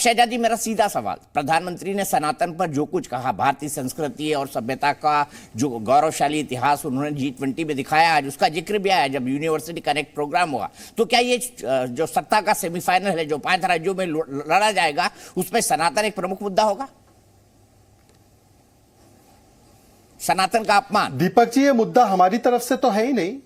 शहजाद जी, मेरा सीधा सवाल, प्रधानमंत्री ने सनातन पर जो कुछ कहा, भारतीय संस्कृति और सभ्यता का जो गौरवशाली इतिहास उन्होंने G20 में दिखाया, आज उसका जिक्र भी आया जब यूनिवर्सिटी कनेक्ट प्रोग्राम हुआ, तो क्या ये जो सत्ता का सेमीफाइनल है जो 5 राज्यों में लड़ा जाएगा, उसमें सनातन एक प्रमुख मुद्दा होगा? सनातन का अपमान। दीपक जी, ये मुद्दा हमारी तरफ से तो है ही नहीं,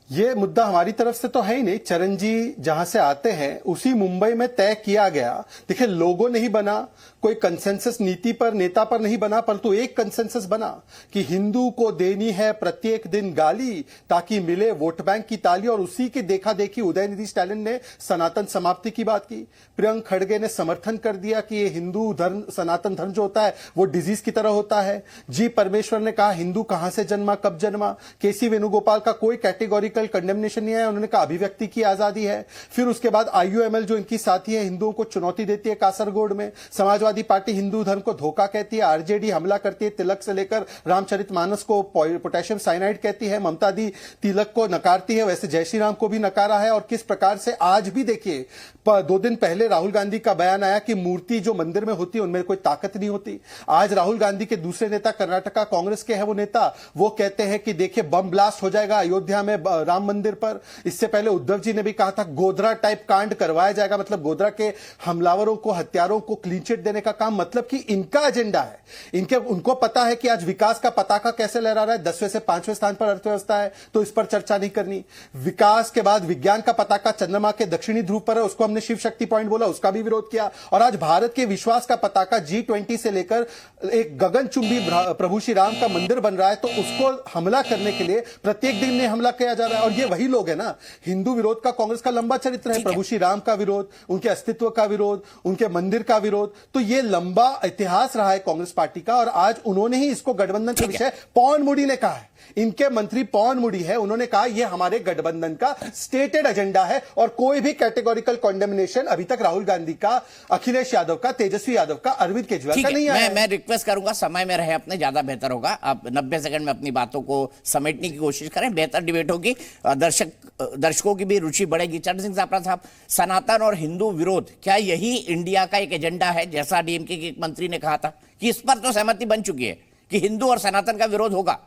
ये मुद्दा हमारी तरफ से तो है ही नहीं। चरण जी जहां से आते हैं उसी मुंबई में तय किया गया। देखिए, लोगों नहीं बना, कोई कंसेंसस नीति पर, नेता पर नहीं बना, परंतु एक कंसेंसस बना कि हिंदू को देनी है प्रत्येक दिन गाली ताकि मिले वोट बैंक की ताली। और उसी की देखा देखी उदयनिधि स्टैलिन ने सनातन समाप्ति की बात की, प्रियंक खड़गे ने समर्थन कर दिया कि ये हिंदू धर्म, सनातन धर्म जो होता है वो डिजीज की तरह होता है। जी परमेश्वर ने कहा हिंदू कहां से जन्मा, कब जन्मा। केसी वेणुगोपाल का कोई कैटेगोरिकल कंडेमनेशन नहीं है, उन्होंने कहा अभिव्यक्ति की आजादी है। फिर उसके बाद IUML जो इनकी साथी है, हिंदुओं को चुनौती देती है कासरगोड में। समाजवादी पार्टी हिंदू धर्म को धोखा कहती है। RJD हमला करती है, तिलक से लेकर रामचरितमानस को पोटेशियम साइनाइड कहती है। ममता दी तिलक को नकारती है, वैसे जय श्री राम को भी नकारा है। और किस प्रकार से आज भी देखिए, 2 दिन पहले राहुल गांधी का बयान आया कि मूर्ति जो मंदिर में होती है उनमें कोई ताकत नहीं होती। आज राहुल गांधी के दूसरे नेता, कर्नाटका कांग्रेस के हैं वो नेता, वो कहते हैं कि देखिए बम ब्लास्ट हो जाएगा अयोध्या में राम मंदिर पर। इससे पहले उद्धव जी ने भी कहा था गोधरा टाइप कांड करवाया जाएगा, मतलब गोधरा के हमलावरों को, हत्यारों को क्लीन चिट देने का काम। मतलब कि इनका एजेंडा है, उनको पता है कि आज विकास का पताका कैसे लहरा रहा है। 10वें से 5वें स्थान पर अर्थव्यवस्था है, तो इस पर चर्चा नहीं करनी। विकास के बाद विज्ञान का पताका चंद्रमा के दक्षिणी ध्रुव पर है, उसको हमने शिव शक्ति पॉइंट बोला, उसका भी विरोध किया। और आज भारत के विश्वास का पताका G20 से लेकर एक गगनचुंबी प्रभु श्री राम का मंदिर बन रहा है, तो उसको हमला करने के लिए प्रत्येक दिन में हमला किया जा रहा है। और ये वही लोग है ना, हिंदू विरोध का कांग्रेस का लंबा चरित्र है। प्रभु श्री राम का विरोध, उनके अस्तित्व का विरोध, उनके मंदिर का विरोध, तो ये लंबा इतिहास रहा है कांग्रेस पार्टी का। और आज उन्होंने ही इसको गठबंधन का विषय, पवन मुड़ी ने कहा है, इनके मंत्री पवन मुड़ी है, उन्होंने कहा यह हमारे गठबंधन का स्टेटेड एजेंडा है। और कोई भी कैटेगोरिकल कॉन्डेमिनेशन अभी तक राहुल गांधी का, अखिलेश यादव का, तेजस्वी यादव का, अरविंद केजरीवाल का नहीं आया। मैं रिक्वेस्ट करूंगा, समय में रहे अपने, ज्यादा बेहतर होगा। आप 90 सेकंड में अपनी बातों को समेटने की कोशिश करें, बेहतर डिबेट होगी, दर्शकों की भी रुचि बढ़ेगी। चरण सिंह सापरा साहब, सनातन और हिंदू विरोध, क्या यही इंडिया का एक एजेंडा है, जैसा DMK के एक मंत्री ने कहा था कि इस पर तो सहमति बन चुकी है कि हिंदू और सनातन का विरोध होगा?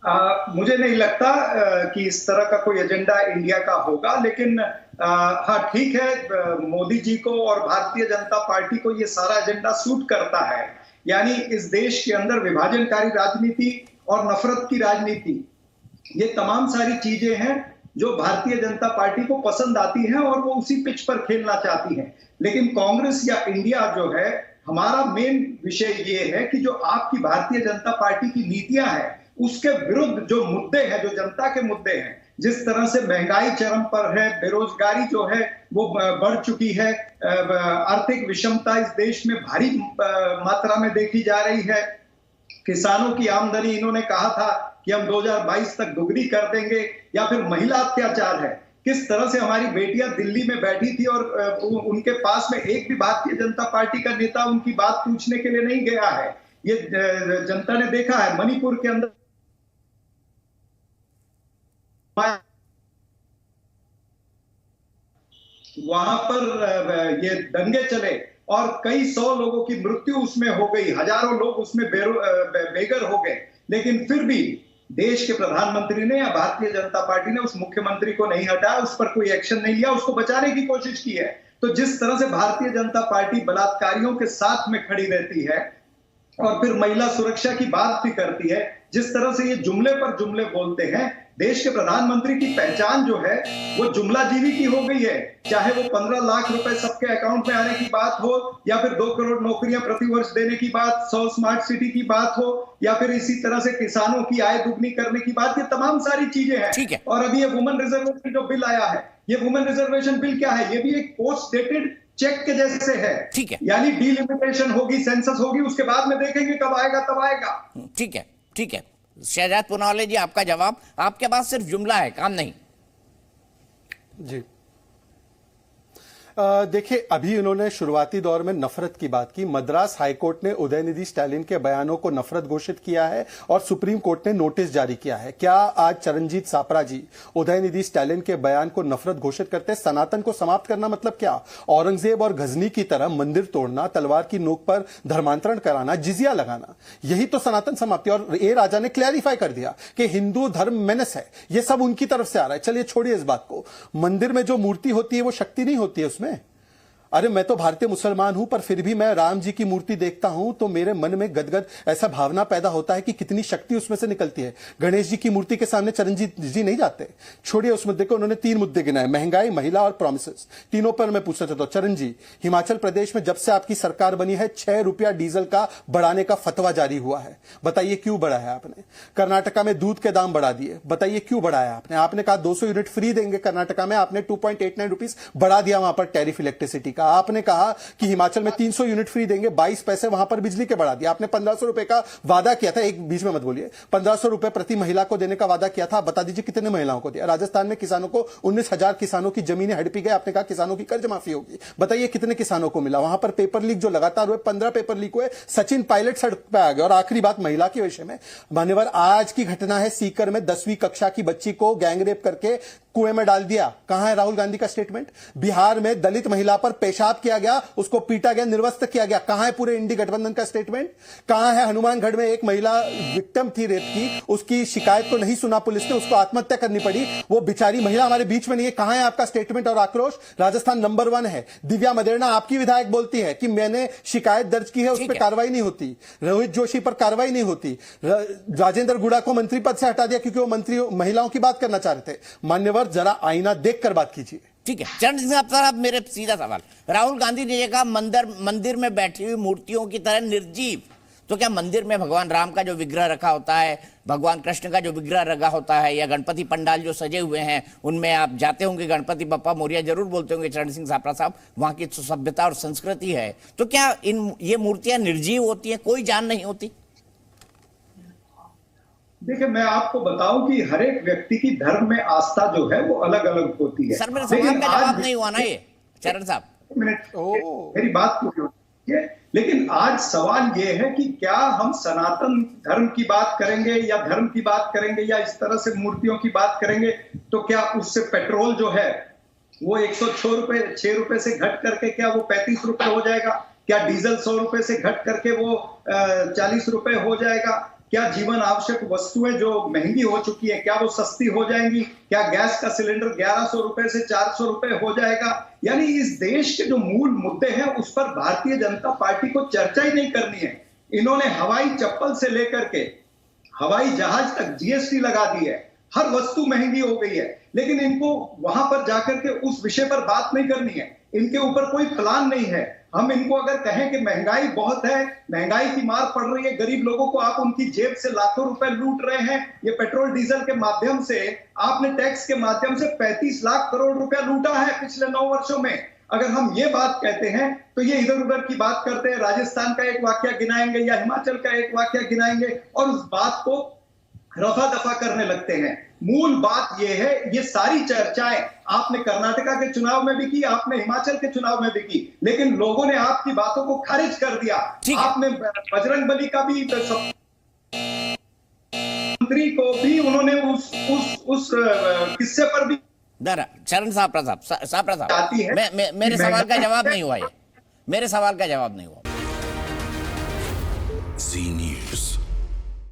मुझे नहीं लगता कि इस तरह का कोई एजेंडा इंडिया का होगा, लेकिन हाँ ठीक है, मोदी जी को और भारतीय जनता पार्टी को ये सारा एजेंडा सूट करता है। यानी इस देश के अंदर विभाजनकारी राजनीति और नफरत की राजनीति, ये तमाम सारी चीजें हैं जो भारतीय जनता पार्टी को पसंद आती हैं और वो उसी पिच पर खेलना चाहती हैं। लेकिन कांग्रेस या इंडिया जो है, हमारा मेन विषय ये है कि जो आपकी भारतीय जनता पार्टी की नीतियां हैं उसके विरुद्ध जो मुद्दे हैं, जो जनता के मुद्दे हैं, जिस तरह से महंगाई चरम पर है, बेरोजगारी जो है वो बढ़ चुकी है, आर्थिक विषमता इस देश में भारी मात्रा में देखी जा रही है, किसानों की आमदनी इन्होंने कहा था कि हम 2022 तक दुगनी कर देंगे, या फिर महिला अत्याचार है, किस तरह से हमारी बेटियां दिल्ली में बैठी थी और उनके पास में एक भी भारतीय जनता पार्टी का नेता उनकी बात पूछने के लिए नहीं गया है। ये जनता ने देखा है। मणिपुर के अंदर वहां पर ये दंगे चले और कई 100 लोगों की मृत्यु उसमें हो गई, हजारों लोग उसमें बेघर हो गए, लेकिन फिर भी देश के प्रधानमंत्री ने या भारतीय जनता पार्टी ने उस मुख्यमंत्री को नहीं हटाया, उस पर कोई एक्शन नहीं लिया, उसको बचाने की कोशिश की है। तो जिस तरह से भारतीय जनता पार्टी बलात्कारियों के साथ में खड़ी रहती है और फिर महिला सुरक्षा की बात भी करती है, जिस तरह से ये जुमले पर जुमले बोलते हैं, देश के प्रधानमंत्री की पहचान जो है वो जुमलाजीवी की हो गई है। चाहे वो 15 लाख रुपए सबके अकाउंट में आने की बात हो, या फिर 2 करोड़ नौकरियां प्रतिवर्ष देने की बात, 100 स्मार्ट सिटी की बात हो, या फिर इसी तरह से किसानों की आय दुगनी करने की बात, ये तमाम सारी चीजें हैं। और अभी ये वुमेन रिजर्वेशन जो बिल आया है, ये वुमेन रिजर्वेशन बिल क्या है? ये भी एक पोस्ट डेटेड चेक के जैसे है। ठीक है, यानी डिलिमिटेशन होगी, सेंसस होगी, उसके बाद में देखेंगे कब आएगा तब आएगा। ठीक है, ठीक है। शहजाद पूनावाला जी, आपका जवाब, आपके पास सिर्फ जुमला है, काम नहीं। जी, देखिए, अभी उन्होंने शुरुआती दौर में नफरत की बात की। मद्रास हाईकोर्ट ने उदयनिधि स्टालिन के बयानों को नफरत घोषित किया है और सुप्रीम कोर्ट ने नोटिस जारी किया है। क्या आज चरणजीत सापरा जी उदयनिधि स्टालिन के बयान को नफरत घोषित करते हैं? सनातन को समाप्त करना मतलब क्या? औरंगजेब और गजनी की तरह मंदिर तोड़ना, तलवार की नोक पर धर्मांतरण कराना, जिजिया लगाना, यही तो सनातन समाप्ति। और ए राजा ने क्लैरिफाई कर दिया कि हिंदू धर्म मेनस है, ये सब उनकी तरफ से आ रहा है। चलिए छोड़िए इस बात को। मंदिर में जो मूर्ति होती है वो शक्ति नहीं होती है उसमें। अरे मैं तो भारतीय मुसलमान हूं, पर फिर भी मैं राम जी की मूर्ति देखता हूं तो मेरे मन में गदगद ऐसा भावना पैदा होता है कि कितनी शक्ति उसमें से निकलती है। गणेश जी की मूर्ति के सामने चरणजीत जी नहीं जाते। छोड़िए उस मुद्दे को। उन्होंने 3 मुद्दे गिनाए, महंगाई, महिला और प्रॉमिसेस। तीनों पर मैं पूछना चाहता हूं चरण जी, हिमाचल प्रदेश में जब से आपकी सरकार बनी है 6 रुपया डीजल का बढ़ाने का फतवा जारी हुआ है, बताइए क्यों बढ़ाया आपने? कर्नाटका में दूध के दाम बढ़ा दिए, बताइए क्यों बढ़ाया आपने? आपने कहा 200 यूनिट फ्री देंगे कर्नाटका में, आपने 2.89 रुपीस बढ़ा दिया वहां पर टैरिफ इलेक्ट्रिसिटी का। आपने कहा कि हिमाचल में 300 यूनिट फ्री देंगे, 22 पैसे वहां पर बिजली के बढ़ा दिया। आपने 1500 रुपए का वादा किया था, एक बीच में मत बोलिए, 1500 रुपए प्रति महिला को देने का वादा किया था। बता दीजिए कितने महिलाओं को दिया? राजस्थान में किसानों को 19,000 किसानों की जमीनें हड़पी गई। आपने कहा किसानों की कर्ज माफी होगी, बताइए कितने किसानों को मिला? वहां पर पेपर लीक जो लगातार हुए, 15 पेपर लीक हुए, सचिन पायलट सड़क पर आ गए। और आखिरी बात महिला के विषय में, मान्यवर, आज की घटना है सीकर में 10वीं कक्षा की बच्ची को गैंगरेप करके कुएं में डाल दिया। कहां है राहुल गांधी का स्टेटमेंट? बिहार में दलित महिला पर पेशाब किया गया, उसको पीटा गया, निर्वस्त्र किया गया। कहां है पूरे इंडी गठबंधन का स्टेटमेंट? कहां है हनुमानगढ़ में एक महिला विक्टिम थी रेप की, उसकी शिकायत को नहीं सुना पुलिस ने, उसको आत्महत्या करनी पड़ी, वो बेचारी महिला हमारे बीच में नहीं है। कहां है आपका स्टेटमेंट और आक्रोश? राजस्थान नंबर 1 है। दिव्या मदेरणा आपकी विधायक बोलती है कि मैंने शिकायत दर्ज की है, उस पर कार्रवाई नहीं होती। रोहित जोशी पर कार्रवाई नहीं होती। राजेंद्र गुड़ा को मंत्री पद से हटा दिया क्योंकि वो मंत्री महिलाओं की बात करना चाह रहे थे। मान्यवर, जरा आईना देखकर बात कीजिए। ठीक है चरण सिंह साहब, मेरे सीधा सवाल, राहुल गांधी ने कहा मंदिर में बैठी हुई मूर्तियों की तरह निर्जीव, तो क्या मंदिर में भगवान राम का जो विग्रह रखा होता है, भगवान कृष्ण का जो विग्रह रखा होता है, या गणपति पंडाल जो सजे हुए हैं उनमें आप जाते होंगे, गणपति बप्पा मोरिया जरूर बोलते होंगे चरण सिंह सापरा साहब, वहां की सभ्यता और संस्कृति है, तो क्या ये मूर्तियां निर्जीव होती हैं, कोई जान नहीं होती? देखिए, मैं आपको बताऊं कि हर एक व्यक्ति की धर्म में आस्था जो है वो अलग अलग होती है। सर मेरे सवाल का जवाब नहीं हुआ ना ये चरण साहब। मेरी बात पूरी होती है, लेकिन आज सवाल ये है कि क्या हम सनातन धर्म की बात करेंगे या धर्म की बात करेंगे या इस तरह से मूर्तियों की बात करेंगे, तो क्या उससे पेट्रोल जो है वो 106 रुपए से घट करके क्या वो 35 रुपए हो जाएगा? क्या डीजल 100 रुपए से घट करके वो 40 रुपए हो जाएगा? क्या जीवन आवश्यक वस्तुएं जो महंगी हो चुकी है क्या वो सस्ती हो जाएंगी? क्या गैस का सिलेंडर 1100 रुपए से 400 रुपए हो जाएगा? यानी इस देश के जो मूल मुद्दे हैं उस पर भारतीय जनता पार्टी को चर्चा ही नहीं करनी है। इन्होंने हवाई चप्पल से लेकर के हवाई जहाज तक जीएसटी लगा दी है, हर वस्तु महंगी हो गई है, लेकिन इनको वहां पर जाकर के उस विषय पर बात नहीं करनी है। इनके ऊपर कोई प्लान नहीं है। हम इनको अगर कहें कि महंगाई बहुत है, महंगाई की मार पड़ रही है, गरीब लोगों को आप उनकी जेब से लाखों रुपए लूट रहे हैं, ये पेट्रोल डीजल के माध्यम से आपने टैक्स के माध्यम से 35 लाख करोड़ रुपया लूटा है पिछले 9 वर्षों में। अगर हम ये बात कहते हैं तो ये इधर उधर की बात करते हैं, राजस्थान का एक वाक्य गिनाएंगे या हिमाचल का एक वाक्य गिनाएंगे और उस बात को रफा दफा करने लगते हैं। मूल बात यह है, ये सारी चर्चाएं आपने कर्नाटका के चुनाव में भी की, आपने हिमाचल के चुनाव में भी की, लेकिन लोगों ने आपकी बातों को खारिज कर दिया। आपने बजरंगबली का भी मंत्री को भी उन्होंने उस किस्से पर भी चरण सापरा साहब मेरे सवाल का जवाब नहीं हुआ, ये मेरे सवाल का जवाब नहीं हुआ।